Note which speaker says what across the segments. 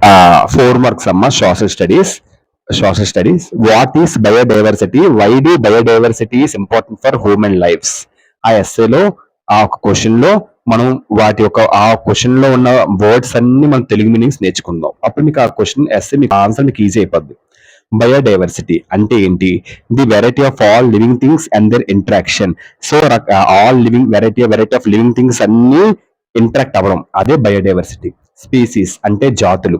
Speaker 1: 4 marks అమ్మ. Social studies. What is biodiversity? Why do biodiversity is important for human lifes? ఆ ఎస్సేలో ఆ ఒక క్వశ్చన్ లో మనం వాటి యొక్క ఆ క్వశ్చన్ లో ఉన్న వర్డ్స్ అన్ని మనం తెలుగు మీనింగ్స్ నేర్చుకుందాం. అప్పుడు మీకు ఆ క్వశ్చన్ ఎస్సే మీకు ఆన్సర్ మీకు ఈజీ అయిపోద్ది. బయోడైవర్సిటీ అంటే ఏంటి? The variety of all living things and their interaction. So all living variety of living things అన్ని ఇంటరాక్ట్ అవ్వడం, అదే బయోడైవర్సిటీ. స్పీసీస్ అంటే జాతులు.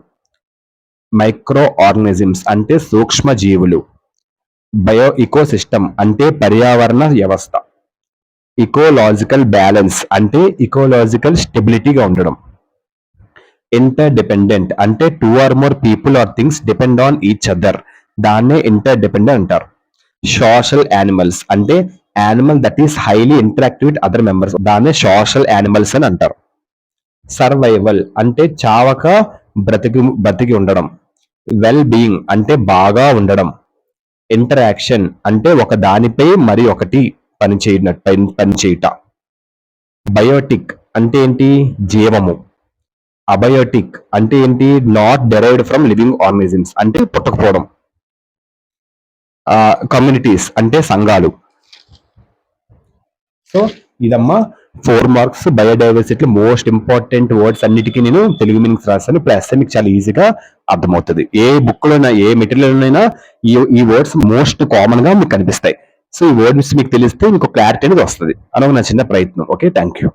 Speaker 1: మైక్రో ఆర్గానిజమ్స్ అంటే సూక్ష్మ జీవులు. బయో ఇకోసిస్టమ్ అంటే పర్యావరణ వ్యవస్థ. ఇకోలాజికల్ బ్యాలెన్స్ అంటే ఇకోలాజికల్ స్టెబిలిటీగా ఉండడం. ఇంటర్ డిపెండెంట్ అంటే two or more people or things depend on each other, దాన్నే ఇంటర్ డిపెండెంట్ అంటారు. సోషల్ యానిమల్స్ అంటే animal that is highly interactive with other members, దాన్నే సోషల్ యానిమల్స్ అని అంటారు. సర్వైవల్ అంటే చావక బ్రతికి ఉండడం. వెల్ బీయింగ్ అంటే బాగా ఉండడం. ఇంటరాక్షన్ అంటే ఒక దానిపై మరి ఒకటి పనిచేయుట. బయోటిక్ అంటే ఏంటి? జీవము. అబయోటిక్ అంటే ఏంటి? Not derived from living organisms అంటే పుట్టకపోవడం. కమ్యూనిటీస్ అంటే సంఘాలు. సో ఇదమ్మా 4 marks biodiversity most important words అన్నిటికీ నేను తెలుగు మీనింగ్స్ రాశాను. ఇప్పుడు ఎస్సే మీకు చాలా ఈజీగా అర్థమవుతుంది. ఏ బుక్ లోనైనా ఏ మెటీరియల్ ఈ వర్డ్స్ మోస్ట్ కామన్ గా మీకు కనిపిస్తాయి. సో ఈ వర్డ్స్ మీకు తెలిస్తే మీకు క్లారిటీ అనేది వస్తుంది. అలా నా చిన్న ప్రయత్నం. Okay, thank you.